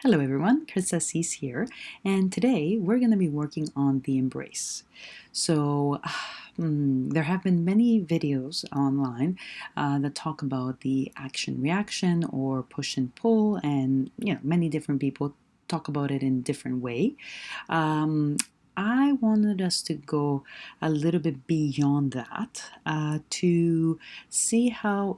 Hello everyone, Chris here, and today we're going to be working on the embrace. So, there have been many videos online that talk about the action reaction or push and pull, and many different people talk about it in different way. I wanted us to go a little bit beyond that to see how,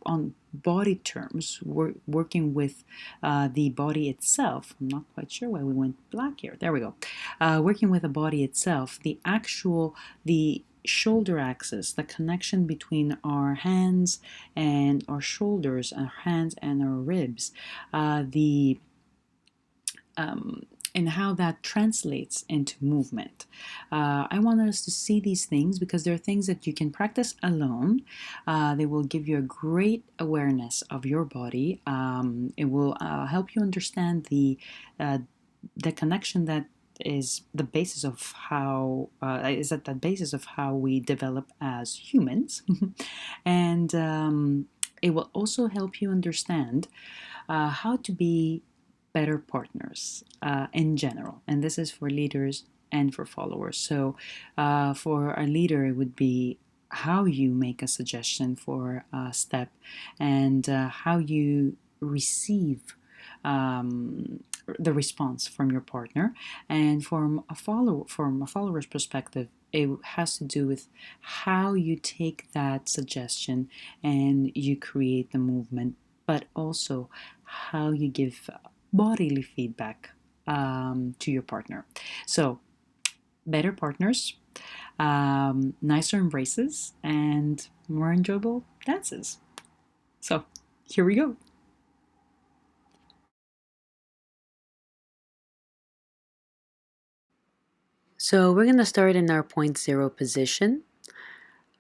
on body terms, working with the body itself. I'm not quite sure why we went black here. There we go. Working with the body itself, the shoulder axis, the connection between our hands and our shoulders, our hands and our ribs, the and how that translates into movement. I wanted us to see these things because they're things that you can practice alone. They will give you a great awareness of your body. It will help you understand the connection that is the basis of how is at the basis of how we develop as humans, and it will also help you understand how to be better partners in general. And this is for leaders and for followers. So, for a leader, it would be how you make a suggestion for a step and how you receive the response from your partner. And from a follower's perspective, it has to do with how you take that suggestion and you create the movement, but also how you give bodily feedback to your partner. So, better partners, nicer embraces, and more enjoyable dances. So, here we go. So, we're going to start in our point zero position,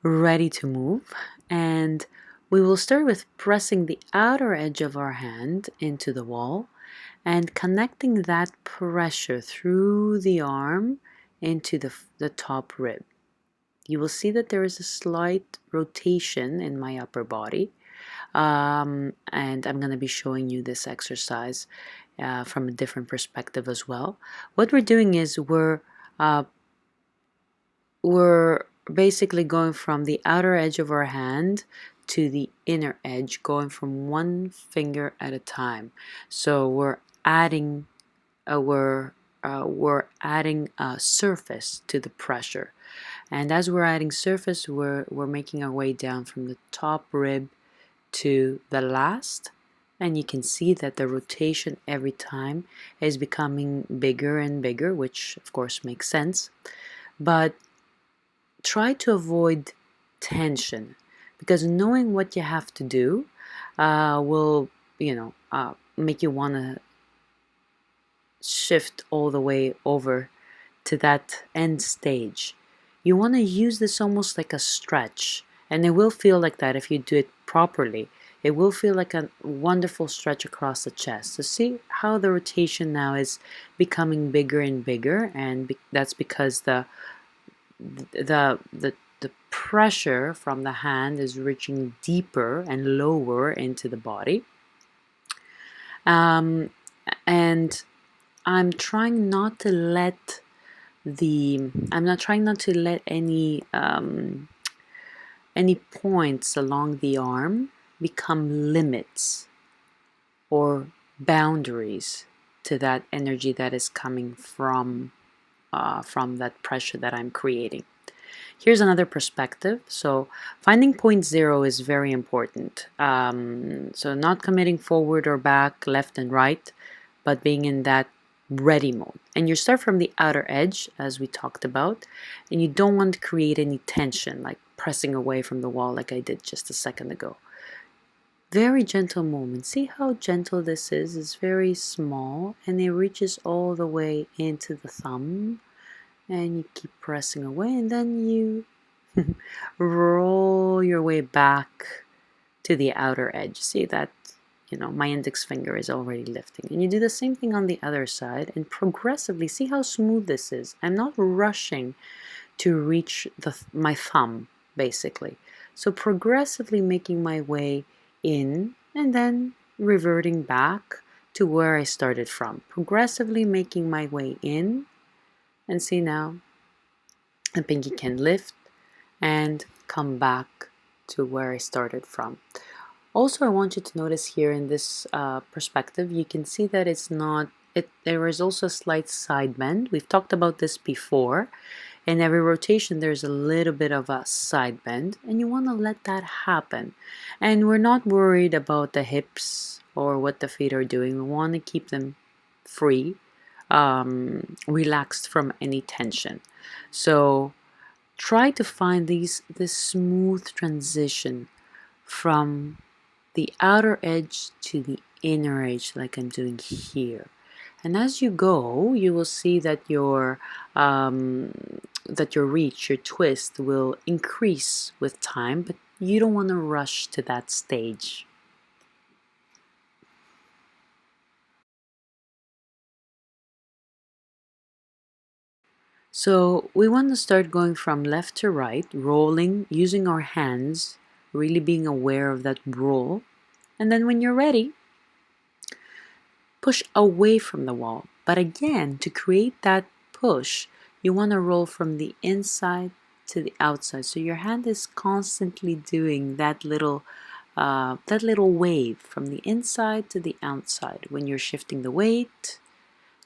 ready to move, and we will start with pressing the outer edge of our hand into the wall and connecting that pressure through the arm into the top rib. You will see that there is a slight rotation in my upper body, and I'm going to be showing you this exercise from a different perspective as well. What we're doing is we're basically going from the outer edge of our hand to the inner edge, going from one finger at a time. So we're adding we're adding a surface to the pressure, and as we're adding surface, we're making our way down from the top rib to the last, and you can see that the rotation every time is becoming bigger and bigger, which of course makes sense. But try to avoid tension, because knowing what you have to do will make you want to shift all the way over to that end stage. You want to use this almost like a stretch, and it will feel like that if you do it properly. It will feel like a wonderful stretch across the chest. So see how the rotation now is becoming bigger and bigger, and that's because the pressure from the hand is reaching deeper and lower into the body. And I'm trying not to let any points along the arm become limits or boundaries to that energy that is coming from that pressure that I'm creating. Here's another perspective. So finding point zero is very important. So not committing forward or back, left and right, but being in that ready mode. And you start from the outer edge, as we talked about, and you don't want to create any tension, like pressing away from the wall like I did just a second ago. Very gentle movement. See how gentle this is? It's very small, and it reaches all the way into the thumb, and you keep pressing away, and then you roll your way back to the outer edge. See that, my index finger is already lifting. And you do the same thing on the other side, and progressively, see how smooth this is. I'm not rushing to reach my thumb, basically. So progressively making my way in, and then reverting back to where I started from, progressively making my way in. And see now, the pinky can lift and come back to where I started from. Also, I want you to notice here in this perspective, you can see that it's not, there is also a slight side bend. We've talked about this before. In every rotation, there's a little bit of a side bend, and you want to let that happen. And we're not worried about the hips or what the feet are doing. We want to keep them free, relaxed from any tension. So try to find this smooth transition from the outer edge to the inner edge, like I'm doing here. And as you go, you will see that your reach, your twist will increase with time, but you don't want to rush to that stage. So we want to start going from left to right, rolling, using our hands, really being aware of that roll. And then when you're ready, push away from the wall. But again, to create that push, you want to roll from the inside to the outside. So your hand is constantly doing that little wave from the inside to the outside when you're shifting the weight,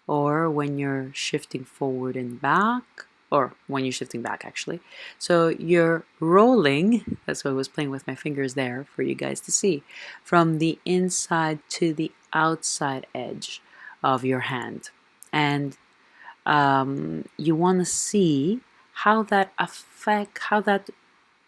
or when you're shifting forward and back, or when you're shifting back actually. So you're rolling, that's why I was playing with my fingers there for you guys to see, from the inside to the outside edge of your hand. And you want to see how that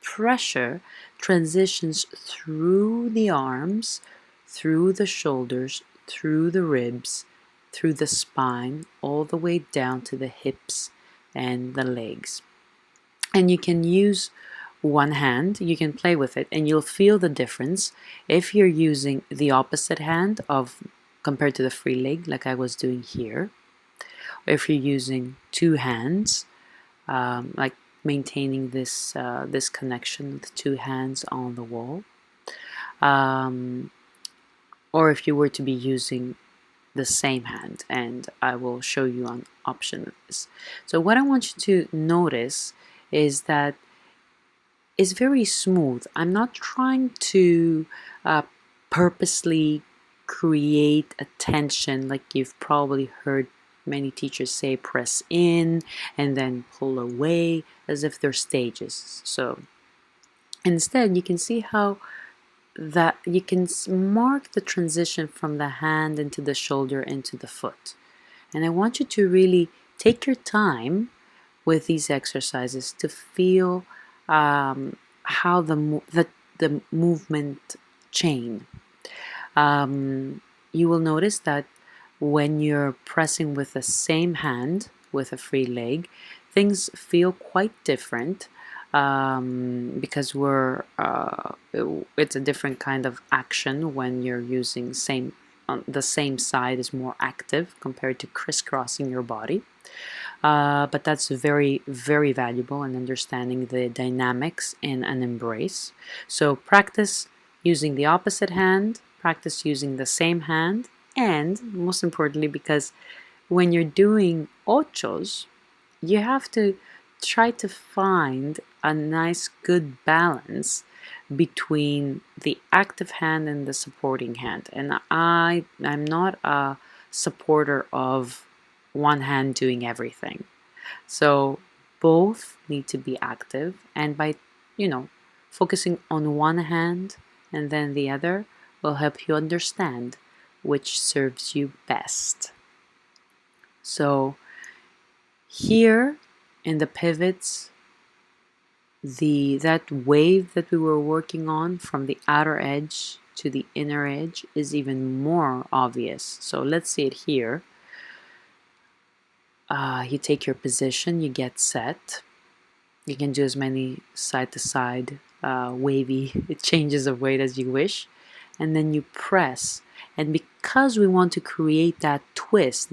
pressure transitions through the arms, through the shoulders, through the ribs, through the spine, all the way down to the hips and the legs. And you can use one hand, you can play with it, and you'll feel the difference if you're using the opposite hand of compared to the free leg, like I was doing here. Or if you're using two hands, like maintaining this this connection with two hands on the wall, or if you were to be using the same hand, and I will show you an option of this. So what I want you to notice is that it's very smooth. I'm not trying to purposely create a tension, like you've probably heard many teachers say, press in and then pull away, as if they're stages. So instead, you can see how that you can mark the transition from the hand into the shoulder into the foot. And I want you to really take your time with these exercises to feel how the movement chain. You will notice that when you're pressing with the same hand with a free leg, things feel quite different. Because it's a different kind of action when you're using the same side is more active compared to crisscrossing your body. But that's very, very valuable in understanding the dynamics in an embrace. So practice using the opposite hand, practice using the same hand, and most importantly, because when you're doing ochos, you have to try to find a nice good balance between the active hand and the supporting hand. And I'm not a supporter of one hand doing everything. So both need to be active, and by focusing on one hand and then the other will help you understand which serves you best. So here in the pivots, that wave that we were working on from the outer edge to the inner edge is even more obvious. So let's see it here. You take your position, you get set. You can do as many side to side wavy changes of weight as you wish, and then you press. And because we want to create that twist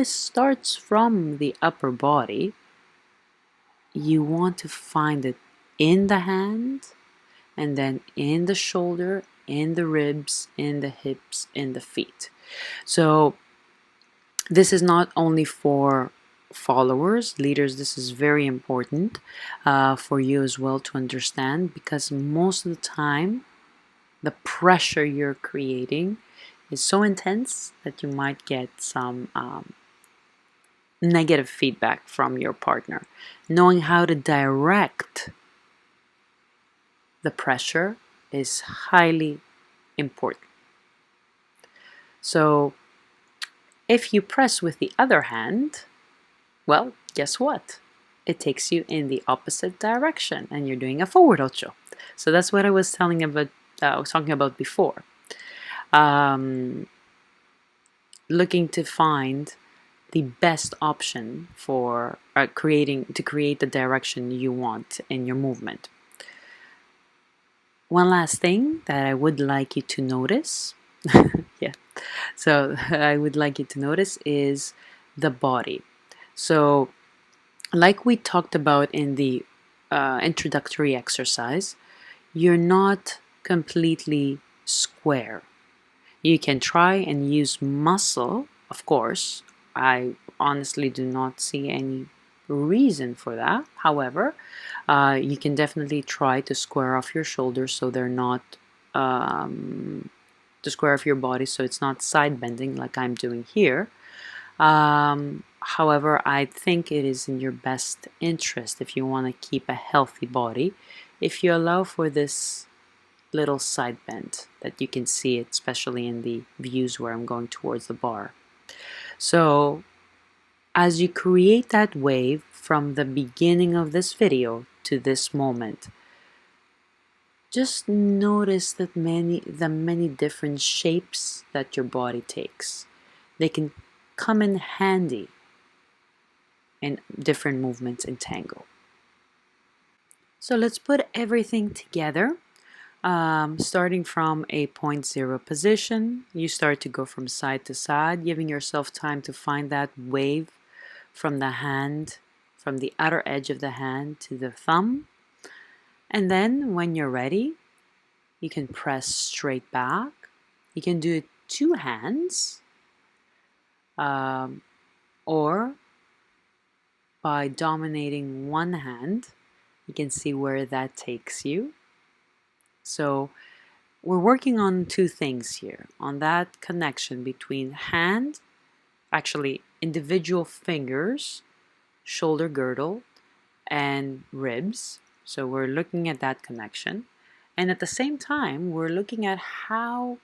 starts from the upper body. You want to find it in the hand, and then in the shoulder, in the ribs, in the hips, in the feet. So this is not only for followers, leaders. This is very important for you as well to understand, because most of the time the pressure you're creating is so intense that you might get some negative feedback from your partner. Knowing how to direct the pressure is highly important. So if you press with the other hand, well, guess what? It takes you in the opposite direction and you're doing a forward ocho. So that's what I was talking about before. Looking to find the best option for create the direction you want in your movement. One last thing that I would like you to notice, yeah, so I would like you to notice is the body. So like we talked about in the introductory exercise, you're not completely square. You can try and use muscle, of course. I honestly do not see any reason for that. However, you can definitely try to square off your shoulders so they're not to square off your body so it's not side bending like I'm doing here. However, I think it is in your best interest, if you want to keep a healthy body, if you allow for this little side bend that you can see it, especially in the views where I'm going towards the bar. So as you create that wave from the beginning of this video to this moment, just notice that the many different shapes that your body takes. They can come in handy in different movements in tango. So let's put everything together. Starting from a 0 position, you start to go from side to side, giving yourself time to find that wave from the hand, from the outer edge of the hand to the thumb. And then when you're ready, you can press straight back. You can do it two hands, or by dominating one hand. You can see where that takes you. So we're working on two things here, on that connection between hand, actually individual fingers, shoulder girdle, and ribs. So we're looking at that connection. And at the same time, we're looking at how,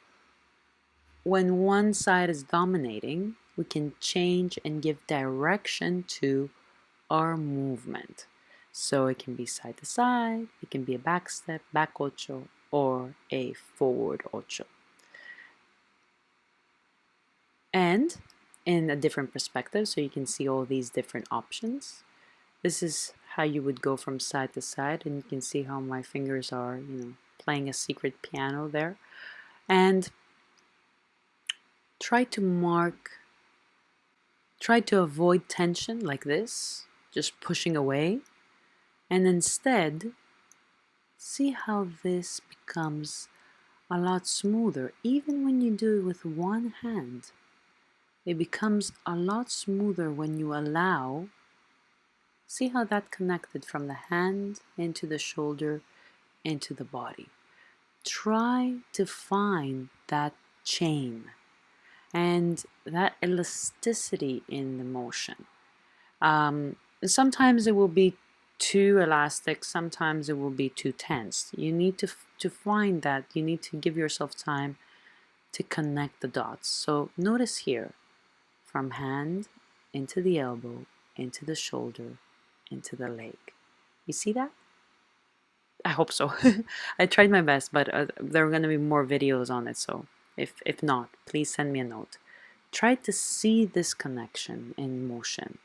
when one side is dominating, we can change and give direction to our movement. So it can be side to side, it can be a back step, back ocho, or a forward ocho. And in a different perspective, so you can see all these different options. This is how you would go from side to side, and you can see how my fingers are, playing a secret piano there. And try to avoid tension like this, just pushing away, and instead see how this becomes a lot smoother. Even when you do it with one hand, it becomes a lot smoother when you allow. See how that connected from the hand into the shoulder, into the body. Try to find that chain and that elasticity in the motion. Sometimes it will be too elastic, sometimes it will be too tense. You need to find that. You need to give yourself time to connect the dots. So notice here, from hand into the elbow, into the shoulder, into the leg. You see that? I hope so. I tried my best, but there are going to be more videos on it, so if not, please send me a note. Try to see this connection in motion.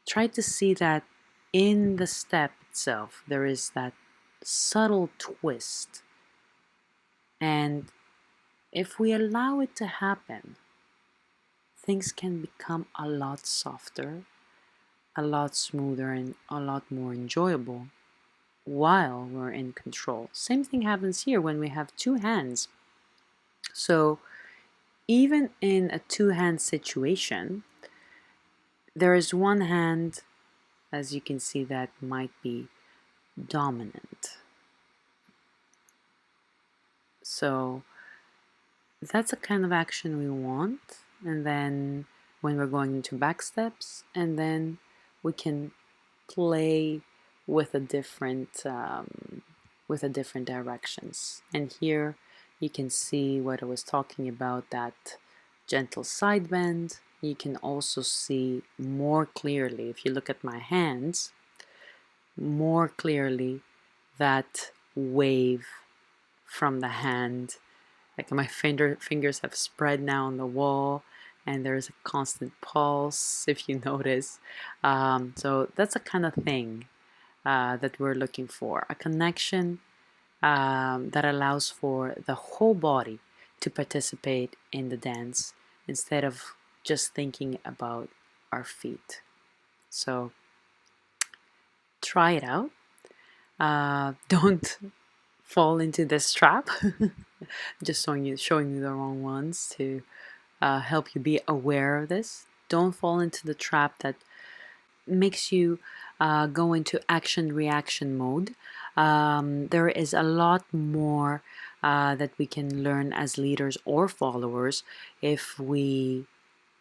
Try to see that in the step itself, there is that subtle twist. And if we allow it to happen, things can become a lot softer, a lot smoother, and a lot more enjoyable while we're in control. Same thing happens here when we have two hands. So even in a two-hand situation, there is one hand, as you can see, that might be dominant. So that's the kind of action we want. And then when we're going into back steps, and then we can play with a different directions. And here you can see what I was talking about, that gentle side bend. You can also see more clearly, if you look at my hands, more clearly that wave from the hand. Like my fingers have spread now on the wall, and there's a constant pulse, if you notice. So that's the kind of thing that we're looking for, a connection that allows for the whole body to participate in the dance instead of just thinking about our feet. So try it out. Don't fall into this trap. Just showing you the wrong ones to help you be aware of this. Don't fall into the trap that makes you go into action-reaction mode. There is a lot more that we can learn as leaders or followers if we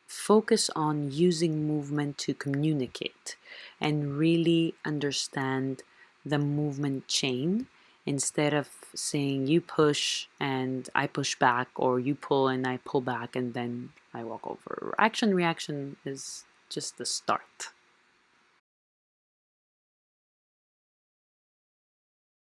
focus on using movement to communicate and really understand the movement chain, instead of saying you push and I push back, or you pull and I pull back and then I walk over. Action reaction is just the start.